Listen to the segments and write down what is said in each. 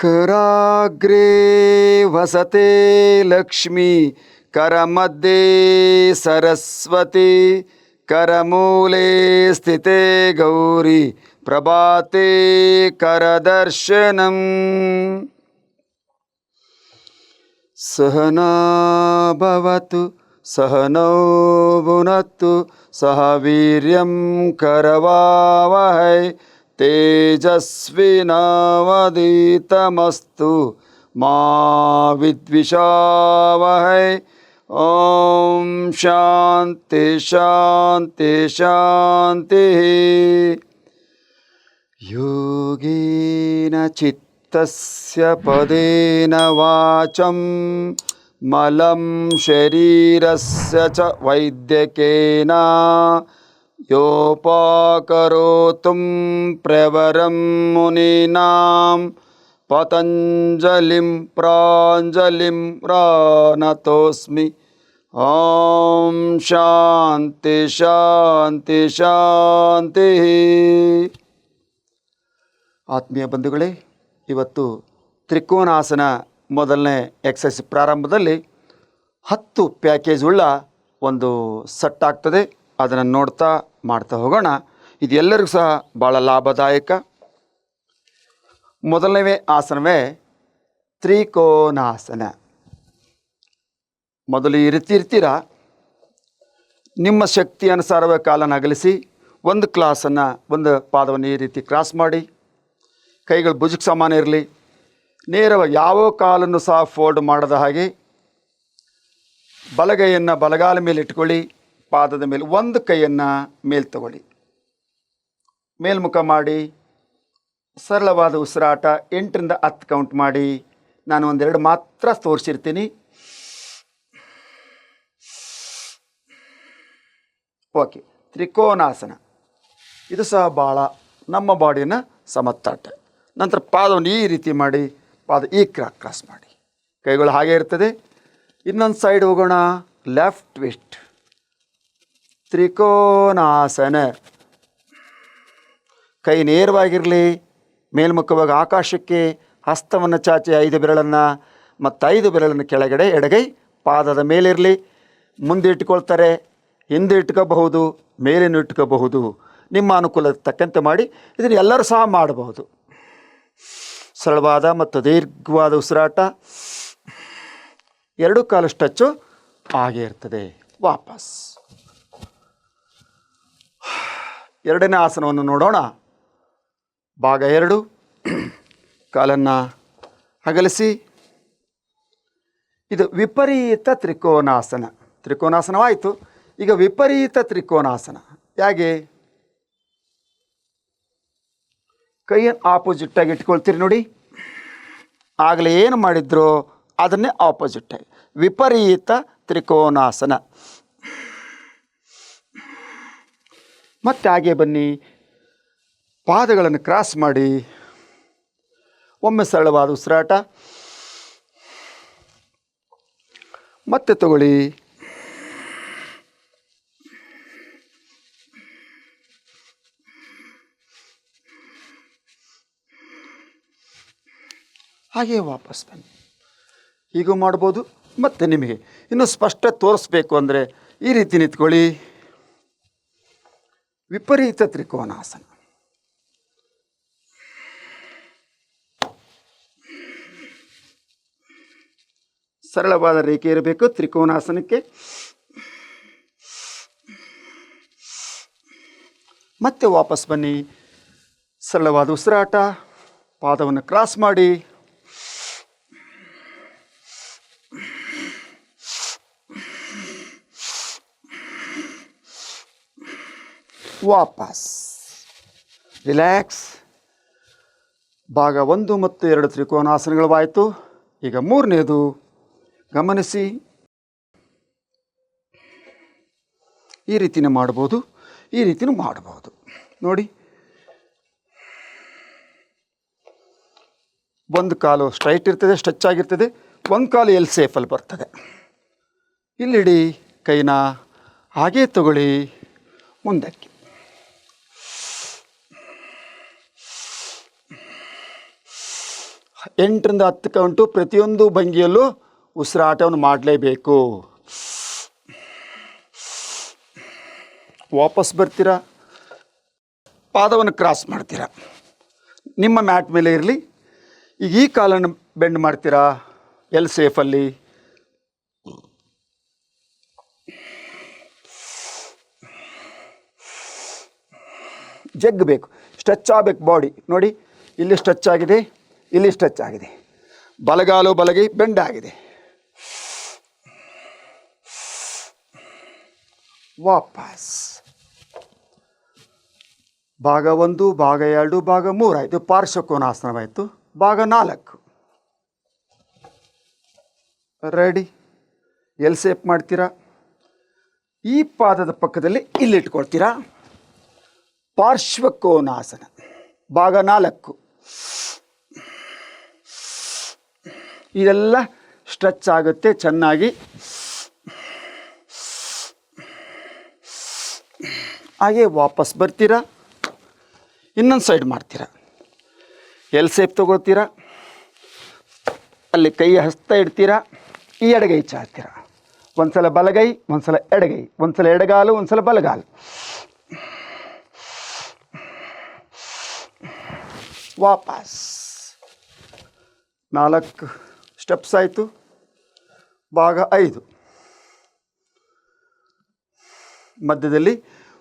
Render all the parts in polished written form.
कराग्रे वसते लक्ष्मी करमध्ये सरस्वती करमूले स्थिते गौरी प्रभाते करदर्शनम् सहना भवतु सहनौ भुनक्तु सह वीर्यं करवावहै तेजस्विनावधीतमस्तु मा विद्विषावहै। ओम शांति शांति शांतिः। योगेन चित्तस्य पदेन वाचं मलं शरीरस्य च वैद्यकेन योपाकरोतुं प्रवरं मुनीनां पतञ्जलिं प्राञ्जलिं प्रणतोऽस्मि। ओम शांति शांति ಶಾಂತಿಃ। ಆತ್ಮೀಯ ಬಂಧುಗಳೇ, ಇವತ್ತು ತ್ರಿಕೋನಾಸನ ಮೊದಲನೇ ಎಕ್ಸಸೈಸ್ ಪ್ರಾರಂಭದಲ್ಲಿ 10 ಪ್ಯಾಕೇಜ್ ಉಳ್ಳ ಒಂದು ಸೆಟ್ ಆಗ್ತದೆ. ಅದನ್ನು ನೋಡ್ತಾ ಮಾಡ್ತಾ ಹೋಗೋಣ. ಇದು ಎಲ್ಲರಿಗೂ ಸಹ ಭಾಳ ಲಾಭದಾಯಕ. ಮೊದಲನೇ ಆಸನವೇ ತ್ರಿಕೋನಾಸನ. ಮೊದಲು ಈ ರೀತಿ ಇರ್ತೀರ. ನಿಮ್ಮ ಶಕ್ತಿ ಅನುಸಾರವೇ ಕಾಲನ್ನು ಅಗಲಿಸಿ ಒಂದು ಕ್ಲಾಸನ್ನು ಒಂದು ಪಾದವನ್ನು ಈ ರೀತಿ ಕ್ರಾಸ್ ಮಾಡಿ, ಕೈಗಳು ಭುಜಕ್ಕೆ ಸಮಾನ ಇರಲಿ. ನೇರವಾಗಿ ಯಾವ ಕಾಲನ್ನು ಸಹ ಫೋಲ್ಡ್ ಮಾಡದ ಹಾಗೆ ಬಲಗೈಯನ್ನು ಬಲಗಾಲ ಮೇಲೆ ಇಟ್ಕೊಳ್ಳಿ. ಪಾದದ ಮೇಲೆ ಒಂದು ಕೈಯನ್ನು ಮೇಲೆ ತಗೊಳ್ಳಿ. ಮೇಲ್ಮುಖ ಮಾಡಿ ಸರಳವಾದ ಉಸಿರಾಟ 8ರಿಂದ 10 ಕೌಂಟ್ ಮಾಡಿ. ನಾನು ಒಂದೆರಡು ಮಾತ್ರ ತೋರಿಸಿರ್ತೀನಿ. ಓಕೆ. ತ್ರಿಕೋನಾಸನ ಇದು ಸಹ ಭಾಳ ನಮ್ಮ ಬಾಡಿಯನ್ನು ಸಮತಟ್ಟ. ನಂತರ ಪಾದವನ್ನು ಈ ರೀತಿ ಮಾಡಿ, ಪಾದ ಈ ಕ್ರಾಸ್ ಮಾಡಿ, ಕೈಗಳು ಹಾಗೆ ಇರ್ತದೆ. ಇನ್ನೊಂದು ಸೈಡ್ ಹೋಗೋಣ. Left twist trikonasana. ಕೈ ನೇರವಾಗಿರಲಿ, ಮೇಲ್ಮುಖವಾಗಿ ಆಕಾಶಕ್ಕೆ ಹಸ್ತವನ್ನು ಚಾಚಿ 5 ಬೆರಳನ್ನು ಮತ್ತು 5 ಬೆರಳನ್ನು ಕೆಳಗಡೆ, ಎಡಗೈ ಪಾದದ ಮೇಲಿರಲಿ. ಮುಂದೆ ಇಟ್ಕೊಳ್ತಾರೆ, ಹಿಂದೆ ಇಟ್ಕೋಬಹುದು, ಮೇಲೇನು ಇಟ್ಕೋಬಹುದು. ನಿಮ್ಮ ಅನುಕೂಲಕ್ಕೆ ತಕ್ಕಂತೆ ಮಾಡಿ. ಇದನ್ನು ಎಲ್ಲರೂ ಸಹ ಮಾಡಬಹುದು. ಸರಳವಾದ ಮತ್ತು ದೀರ್ಘವಾದ ಉಸಿರಾಟ. 2 ಕಾಲು ಟಚ್ಚು ಹಾಗೆ ಇರ್ತದೆ. ವಾಪಸ್ ಎರಡನೇ ಆಸನವನ್ನು ನೋಡೋಣ. ಭಾಗ 2. ಕಾಲನ್ನು ಅಗಲಿಸಿ. ಇದು ವಿಪರೀತ ತ್ರಿಕೋನಾಸನ. ತ್ರಿಕೋನಾಸನವಾಯಿತು. ಈಗ ವಿಪರೀತ ತ್ರಿಕೋನಾಸನ ಹೇಗೆ? ಕೈಯನ್ನು ಆಪೋಸಿಟ್ಟಾಗಿ ಇಟ್ಕೊಳ್ತೀರಿ ನೋಡಿ. ಆಗಲೇ ಏನು ಮಾಡಿದ್ರು ಅದನ್ನೇ ಆಪೋಸಿಟ್ಟಾಗಿ ವಿಪರೀತ ತ್ರಿಕೋನಾಸನ. ಮತ್ತೆ ಹಾಗೆ ಬನ್ನಿ. ಪಾದಗಳನ್ನು ಕ್ರಾಸ್ ಮಾಡಿ ಒಮ್ಮೆ ಸರಳವಾದ ಉಸಿರಾಟ. ಮತ್ತೆ ತಗೊಳ್ಳಿ. ಹಾಗೆ ವಾಪಸ್ ಬನ್ನಿ. ಹೀಗೂ ಮಾಡ್ಬೋದು. ಮತ್ತು ನಿಮಗೆ ಇನ್ನೂ ಸ್ಪಷ್ಟ ತೋರಿಸ್ಬೇಕು ಅಂದರೆ ಈ ರೀತಿ ನಿಂತ್ಕೊಳ್ಳಿ. ವಿಪರೀತ ತ್ರಿಕೋನಾಸನ. ಸರಳವಾದ ರೇಖೆ ಇರಬೇಕು ತ್ರಿಕೋನಾಸನಕ್ಕೆ. ಮತ್ತೆ ವಾಪಸ್ ಬನ್ನಿ. ಸರಳವಾದ ಉಸಿರಾಟ. ಪಾದವನ್ನು ಕ್ರಾಸ್ ಮಾಡಿ. ವಾಪಸ್ ರಿಲ್ಯಾಕ್ಸ್. ಭಾಗ 1 ಮತ್ತು 2 ತ್ರಿಕೋನಾಸನಗಳವಾಯಿತು. ಈಗ 3ನೇದು ಗಮನಿಸಿ. ಈ ರೀತಿಯೇ ಮಾಡ್ಬೋದು, ಈ ರೀತಿಯೂ ಮಾಡ್ಬೋದು. ನೋಡಿ, ಒಂದು ಕಾಲು ಸ್ಟ್ರೈಟ್ ಇರ್ತದೆ, ಸ್ಟ್ರೆಚ್ ಆಗಿರ್ತದೆ. ಒಂದು ಕಾಲು ಎಲ್ ಸೇಫಲ್ಲಿ ಬರ್ತದೆ. ಇಲ್ಲಿಡಿ ಕೈನ, ಹಾಗೇ ತಗೊಳ್ಳಿ ಮುಂದಕ್ಕೆ. ಎಂಟರಿಂದ 10 ಕೌಂಟು ಪ್ರತಿಯೊಂದು ಭಂಗಿಯಲ್ಲೂ ಉಸಿರಾಟವನ್ನು ಮಾಡಲೇಬೇಕು. ವಾಪಸ್ ಬರ್ತೀರಾ, ಪಾದವನ್ನು ಕ್ರಾಸ್ ಮಾಡ್ತೀರಾ, ನಿಮ್ಮ ಮ್ಯಾಟ್ ಮೇಲೆ ಇರಲಿ. ಈಗ ಈ ಕಾಲನ್ನು ಬೆಂಡ್ ಮಾಡ್ತೀರಾ ಎಲ್ ಸೇಫಲ್ಲಿ. ಜಗ್ಗಬೇಕು, ಸ್ಟ್ರೆಚ್ ಆಗಬೇಕು ಬಾಡಿ. ನೋಡಿ, ಇಲ್ಲಿ ಸ್ಟ್ರೆಚ್ ಆಗಿದೆ, ಇಲ್ಲಿ ಸ್ಟ್ರೆಚ್ ಆಗಿದೆ. ಬಲಗಾಲು ಬಲಗೈ ಬೆಂಡ್ ಆಗಿದೆ. ವಾಪಸ್. ಭಾಗ 1, ಭಾಗ 2, ಭಾಗ 3 ಆಯಿತು. ಪಾರ್ಶ್ವಕೋನಾಸನವಾಯಿತು. ಭಾಗ 4 ರೆಡಿ. ಎಲ್ ಸೇಪ್ ಮಾಡ್ತೀರಾ. ಈ ಪಾದದ ಪಕ್ಕದಲ್ಲಿ ಇಲ್ಲಿಟ್ಕೊಳ್ತೀರಾ. ಪಾರ್ಶ್ವಕೋನಾಸನ ಭಾಗ 4. ಇದೆಲ್ಲ ಸ್ಟ್ರೆಚ್ ಆಗುತ್ತೆ ಚೆನ್ನಾಗಿ. ಹಾಗೆ ವಾಪಸ್ ಬರ್ತೀರಾ, ಇನ್ನೊಂದು ಸೈಡ್ ಮಾಡ್ತೀರಾ. ಎಲ್ ಸೇಪ್ ತೊಗೊಳ್ತೀರಾ, ಅಲ್ಲಿ ಕೈ ಹಸ್ತ ಇಡ್ತೀರಾ, ಈ ಎಡಗೈ ಚಾಡ್ತೀರಾ. ಒಂದು ಸಲ ಬಲಗೈ, ಒಂದು ಸಲ ಎಡಗೈ, ಒಂದು ಸಲ ಎಡಗಾಲು, ಒಂದು ಸಲ ಬಲಗಾಲು. ವಾಪಸ್. 4 ಸ್ಟೆಪ್ಸ್ ಆಯಿತು. ಭಾಗ 5 ಮಧ್ಯದಲ್ಲಿ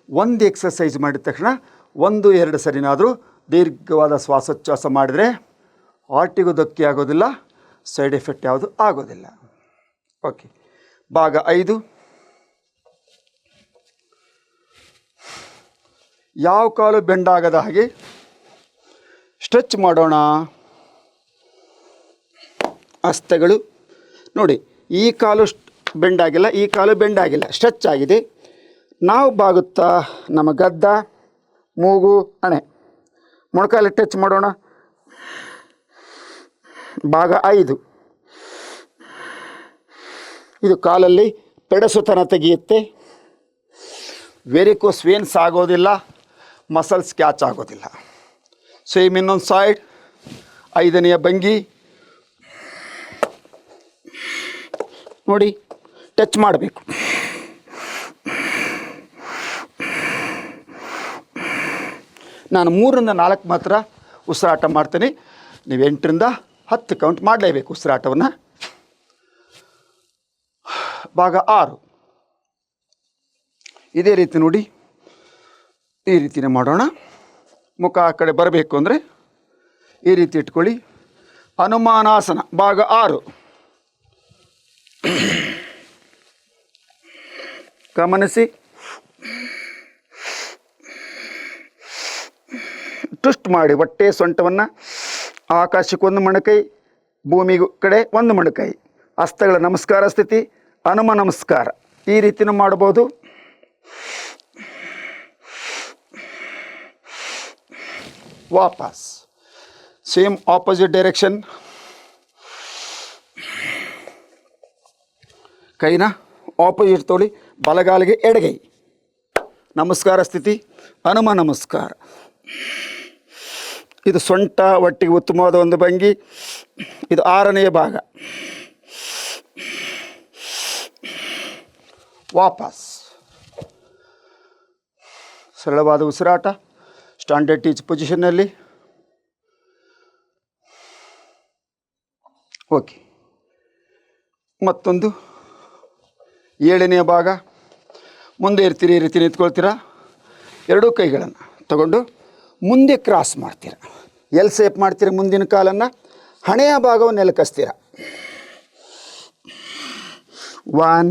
ಒಂದು ಎಕ್ಸಸೈಸ್ ಮಾಡಿದ ತಕ್ಷಣ 1-2 ಸರಿನಾದರೂ ದೀರ್ಘವಾದ ಶ್ವಾಸೋಚ್ಛ್ವಾಸ ಮಾಡಿದರೆ ಹಾರ್ಟಿಗೂ ಧಕ್ಕೆ ಆಗೋದಿಲ್ಲ, ಸೈಡ್ ಎಫೆಕ್ಟ್ ಯಾವುದು ಆಗೋದಿಲ್ಲ. ಓಕೆ. ಭಾಗ 5 ಯಾವ ಕಾಲು ಬೆಂಡಾಗದ ಹಾಗೆ ಸ್ಟ್ರೆಚ್ ಮಾಡೋಣ. ಹಸ್ತಗಳು ನೋಡಿ, ಈ ಕಾಲು ಬೆಂಡಾಗಿಲ್ಲ, ಈ ಕಾಲು ಬೆಂಡಾಗಿಲ್ಲ, ಸ್ಟ್ರೆಚ್ ಆಗಿದೆ. ನಾವು ಬಾಗುತ್ತಾ ನಮ್ಮ ಗದ್ದ, ಮೂಗು, ಹಣೆ, ಮೊಣಕಾಲು ಟಚ್ ಮಾಡೋಣ. ಭಾಗ 5 ಇದು ಕಾಲಲ್ಲಿ ಪೆಡಸುತನ ತೆಗೆಯುತ್ತೆ. ವೆರಿಕೋಸ್ ವೇನ್ಸ್ ಆಗೋದಿಲ್ಲ, ಮಸಲ್ಸ್ ಕ್ಯಾಚ್ ಆಗೋದಿಲ್ಲ. ಸೇಮ್ ಇನ್ನೊಂದು ಸೈಡ್. 5ನೆಯ ಭಂಗಿ ನೋಡಿ, ಟಚ್ ಮಾಡಬೇಕು. ನಾನು 3ರಿಂದ 4 ಮಾತ್ರ ಉಸಿರಾಟ ಮಾಡ್ತೀನಿ. ನೀವು 8ರಿಂದ 10 ಕೌಂಟ್ ಮಾಡಲೇಬೇಕು ಉಸಿರಾಟವನ್ನು. ಭಾಗ 6 ಇದೇ ರೀತಿ ನೋಡಿ, ಈ ರೀತಿಯೇ ಮಾಡೋಣ. ಮುಖ ಆ ಕಡೆ ಬರಬೇಕು ಅಂದರೆ ಈ ರೀತಿ ಇಟ್ಕೊಳ್ಳಿ. ಅನುಮಾನಾಸನ ಭಾಗ 6 ಗಮನಿಸಿ. ಟ್ವಿಸ್ಟ್ ಮಾಡಿ ಹೊಟ್ಟೆ ಸೊಂಟವನ್ನು ಆಕಾಶಕ್ಕೆ ಒಂದು ಮೊಣಕೈ, ಭೂಮಿ ಕಡೆ ಒಂದು ಮೊಣಕೈ, ಹಸ್ತಗಳ ನಮಸ್ಕಾರ ಸ್ಥಿತಿ, ಹನುಮ ನಮಸ್ಕಾರ. ಈ ರೀತಿಯೂ ಮಾಡ್ಬೋದು. ವಾಪಸ್ ಸೇಮ್ ಆಪೋಸಿಟ್ ಡೈರೆಕ್ಷನ್. ಕೈನ ಆಪೋಸಿಟ್ ತೊಗೊಳ್ಳಿ. ಬಲಗಾಲಿಗೆ ಎಡಗೈ, ನಮಸ್ಕಾರ ಸ್ಥಿತಿ, ಹನುಮ ನಮಸ್ಕಾರ. ಇದು ಸೊಂಟ ಒಟ್ಟಿಗೆ ಉತ್ತಮವಾದ ಒಂದು ಭಂಗಿ. ಇದು 6ನೆಯ ಭಾಗ. ವಾಪಸ್ ಸರಳವಾದ ಉಸಿರಾಟ ಸ್ಟ್ಯಾಂಡರ್ಡ್ ಟೀಚ್ ಪೊಸಿಷನ್ನಲ್ಲಿ. ಓಕೆ. ಮತ್ತೊಂದು 7ನೆಯ ಭಾಗ. ಮುಂದೆ ಇರ್ತೀರಿ, ಈ ರೀತಿ ನಿಂತ್ಕೊಳ್ತೀರಾ. ಎರಡೂ ಕೈಗಳನ್ನು ತಗೊಂಡು ಮುಂದೆ ಕ್ರಾಸ್ ಮಾಡ್ತೀರ. ಎಲ್ ಸೇಪ್ ಮಾಡ್ತೀರ. ಮುಂದಿನ ಕಾಲನ್ನು ಹಣೆಯ ಭಾಗವನ್ನು ನೆಲಕಸ್ತೀರ. 1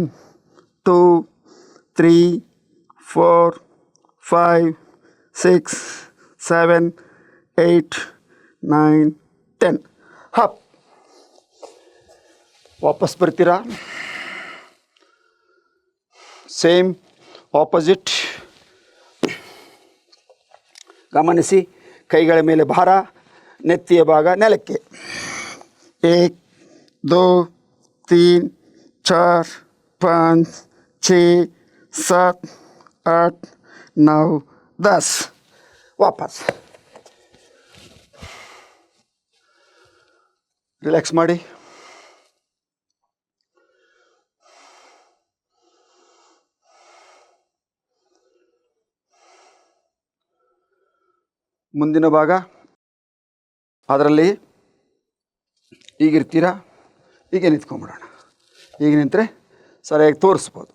2 3 4 5 6 7 8 9 10. ಹಪ್. ವಾಪಸ್ ಬರ್ತೀರಾ. Same opposite. ಗಮನಿಸಿ, ಕೈಗಳ ಮೇಲೆ ಭಾರ, ನೆತ್ತಿಯ ಭಾಗ ನೆಲಕ್ಕೆ. 1 2 3 4 5 6 7 8 9 10. ವಾಪಸ್. ರಿಲ್ಯಾಕ್ಸ್ ಮಾಡಿ. ಮುಂದಿನ ಭಾಗ ಅದರಲ್ಲಿ ಈಗಿರ್ತೀರ. ಹೀಗೆ ನಿಂತ್ಕೊಂಡ್ಬಿಡೋಣ. ಈಗ ನಿಂತರೆ ಸರಿಯಾಗಿ ತೋರಿಸ್ಬೋದು.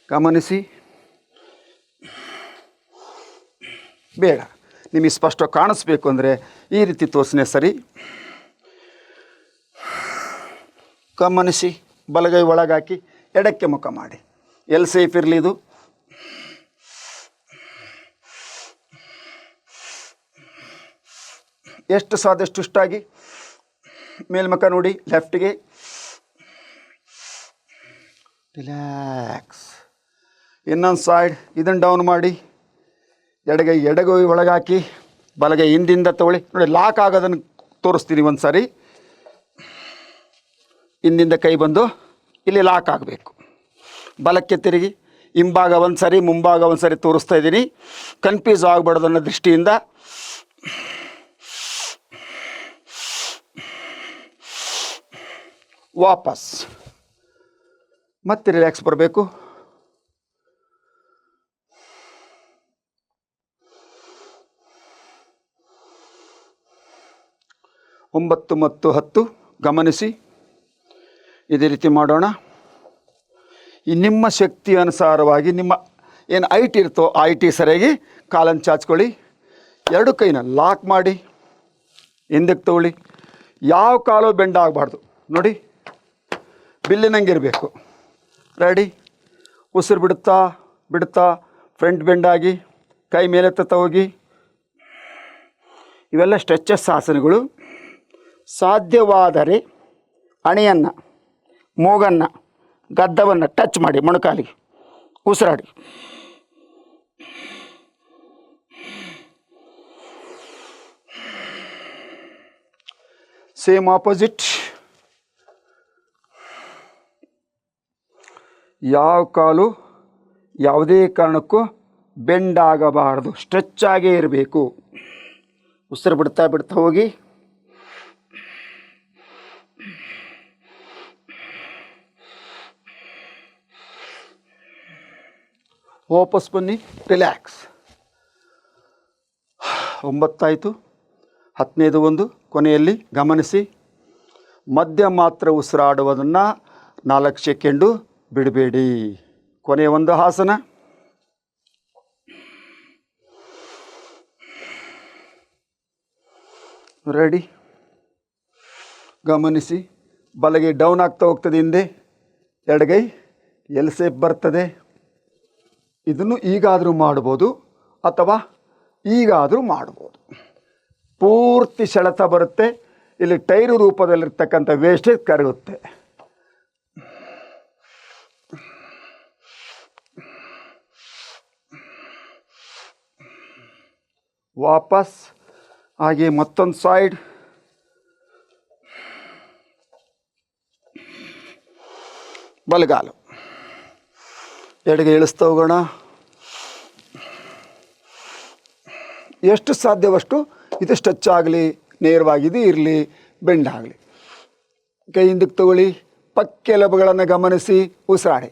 ಗಮನಿಸಿ. ಬೇಡ, ನಿಮಗೆ ಸ್ಪಷ್ಟ ಕಾಣಿಸ್ಬೇಕು ಅಂದರೆ ಈ ರೀತಿ ತೋರಿಸ್ನೇ ಸರಿ. ಗಮನಿಸಿ, ಬಲಗೈ ಒಳಗಾಕಿ ಎಡಕ್ಕೆ ಮುಖ ಮಾಡಿ. ಎಲ್ಲಿ ಸೇಫ್ ಇರಲಿ ಇದು. ಎಷ್ಟು ಸಾದಷ್ಟು ಇಷ್ಟಾಗಿ ಮೇಲ್ಮುಖ ನೋಡಿ. ಲೆಫ್ಟ್ಗೆ ರಿಲ್ಯಾಕ್ಸ್. ಇನ್ನೊಂದು ಸೈಡ್ ಇದನ್ನು ಡೌನ್ ಮಾಡಿ. ಎಡಗೈ ಒಳಗಾಕಿ ಬಲಗೈ ಹಿಂದಿಂದ ತಗೊಳ್ಳಿ. ನೋಡಿ, ಲಾಕ್ ಆಗೋದನ್ನು ತೋರಿಸ್ತೀನಿ ಒಂದು ಸಾರಿ. ಹಿಂದಿಂದ ಕೈ ಬಂದು ಇಲ್ಲಿ ಲಾಕ್ ಆಗಬೇಕು. ಬಲಕ್ಕೆ ತಿರುಗಿ ಹಿಂಭಾಗ ಒಂದು ಸಾರಿ, ಮುಂಭಾಗ ಒಂದು ಸಾರಿ ತೋರಿಸ್ತಾ ಇದ್ದೀನಿ. ಕನ್ಫ್ಯೂಸ್ ಆಗಬಾರ್ದು ಅನ್ನೋ ದೃಷ್ಟಿಯಿಂದ. ವಾಪಸ್. ಮತ್ತೆ ರಿಲ್ಯಾಕ್ಸ್ ಬರಬೇಕು. ಒಂಬತ್ತು ಮತ್ತು 10 ಗಮನಿಸಿ. ಇದೇ ರೀತಿ ಮಾಡೋಣ. ಈ ನಿಮ್ಮ ಶಕ್ತಿ ಅನುಸಾರವಾಗಿ ನಿಮ್ಮ ಏನು ಐಟ್ ಇರ್ತೋ ಆ ಐಟಿ ಸರಿಯಾಗಿ ಕಾಲನ್ನು ಚಾಚ್ಕೊಳ್ಳಿ. ಎರಡು ಕೈನ ಲಾಕ್ ಮಾಡಿ ಹಿಂದಕ್ಕೆ ತಗೊಳ್ಳಿ. ಯಾವ ಕಾಲು ಬೆಂಡ್ ಆಗಬಾರ್ದು ನೋಡಿ. ಬಿಲ್ಲಿನಂಗೆ ಇರಬೇಕು. ರೆಡಿ. ಉಸಿರು ಬಿಡುತ್ತಾ ಫ್ರಂಟ್ ಬೆಂಡಾಗಿ ಕೈ ಮೇಲೆತ್ತ ಹೋಗಿ. ಇವೆಲ್ಲ ಸ್ಟ್ರೆಚಸ್ ಆಸನಗಳು. ಸಾಧ್ಯವಾದರೆ ಹಣೆಯನ್ನು, ಮೂಗನ್ನು, ಗದ್ದವನ್ನು ಟಚ್ ಮಾಡಿ ಮೊಣಕಾಲಿಗೆ ಉಸಿರಾಡಿ. Same opposite. ಯಾವ ಕಾಲು ಯಾವುದೇ ಕಾರಣಕ್ಕೂ ಬೆಂಡ್ ಆಗಬಾರ್ದು, ಸ್ಟ್ರೆಚ್ ಆಗೇ ಇರಬೇಕು. ಉಸಿರು ಬಿಡ್ತಾ ಹೋಗಿ. ವಾಪಸ್ ಬನ್ನಿ. ರಿಲ್ಯಾಕ್ಸ್. 9 ಆಯಿತು. 10ನೇದು ಒಂದು ಕೊನೆಯಲ್ಲಿ ಗಮನಿಸಿ. ಮಧ್ಯ ಮಾತ್ರ ಉಸಿರಾಡುವುದನ್ನು 4 ಸೆಕೆಂಡು ಬಿಡಬೇಡಿ. ಕೊನೆಯ ಒಂದು ಆಸನ. ರೆಡಿ. ಗಮನಿಸಿ, ಬಲಗೈ ಡೌನ್ ಆಗ್ತಾ ಹೋಗ್ತದೆ ಹಿಂದೆ, ಎಡಗೈ ಎಲ್ ಸೇಪ್ ಬರ್ತದೆ. ಇದನ್ನು ಈಗಾದರೂ ಮಾಡ್ಬೋದು ಅಥವಾ ಈಗಾದರೂ ಮಾಡ್ಬೋದು. ಪೂರ್ತಿ ಸೆಳೆತ ಬರುತ್ತೆ. ಇಲ್ಲಿ ಟೈರು ರೂಪದಲ್ಲಿರ್ತಕ್ಕಂಥ ವೇಸ್ಟೇಜ್ ಕರಗುತ್ತೆ. ವಾಪಸ್. ಹಾಗೆ ಮತ್ತೊಂದು ಸೈಡ್. ಬಲಗಾಲು ಎಡಗೆ ಇಳಿಸ್ತಾ ಹೋಗೋಣ. ಎಷ್ಟು ಸಾಧ್ಯವಷ್ಟು ಇದು ಸ್ಟ್ರೆಚ್ ಆಗಲಿ, ನೇರವಾಗಿದ್ದು ಇರಲಿ, ಬೆಂಡ್ ಆಗಲಿ. ಕೈ ಹಿಂದಕ್ಕೆ ತಗೊಳ್ಳಿ. ಪಕ್ಕೆಲುಬುಗಳನ್ನು ಗಮನಿಸಿ ಉಸಿರಾಡಿ.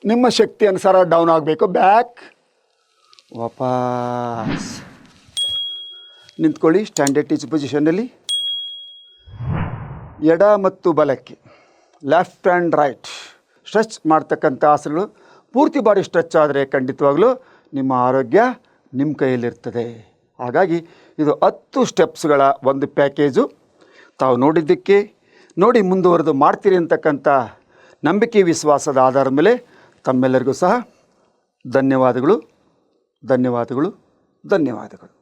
ನಿಮ್ಮ ಶಕ್ತಿ ಅನುಸಾರ ಡೌನ್ ಆಗಬೇಕು. ಬ್ಯಾಕ್. ವಾಪಸ್ ನಿಂತ್ಕೊಳ್ಳಿ ಸ್ಟ್ಯಾಂಡರ್ಡ್ ಟೀಚ್ ಪೊಸಿಷನ್ನಲ್ಲಿ. ಎಡ ಮತ್ತು ಬಲಕ್ಕೆ, ಲೆಫ್ಟ್ ಆ್ಯಂಡ್ ರೈಟ್ ಸ್ಟ್ರೆಚ್ ಮಾಡ್ತಕ್ಕಂಥ ಆಸನಗಳು. ಪೂರ್ತಿ ಬಾಡಿ ಸ್ಟ್ರೆಚ್ ಆದರೆ ಖಂಡಿತವಾಗಲೂ ನಿಮ್ಮ ಆರೋಗ್ಯ ನಿಮ್ಮ ಕೈಯಲ್ಲಿರ್ತದೆ. ಹಾಗಾಗಿ ಇದು 10 ಸ್ಟೆಪ್ಸ್ಗಳ ಒಂದು ಪ್ಯಾಕೇಜು. ತಾವು ನೋಡಿದ್ದಕ್ಕೆ ನೋಡಿ ಮುಂದುವರೆದು ಮಾಡ್ತೀರಿ ಅಂತಕ್ಕಂಥ ನಂಬಿಕೆ ವಿಶ್ವಾಸದ ಆಧಾರದ ಮೇಲೆ ತಮ್ಮೆಲ್ಲರಿಗೂ ಸಹ ಧನ್ಯವಾದಗಳು ಧನ್ಯವಾದಗಳು ಧನ್ಯವಾದಗಳು.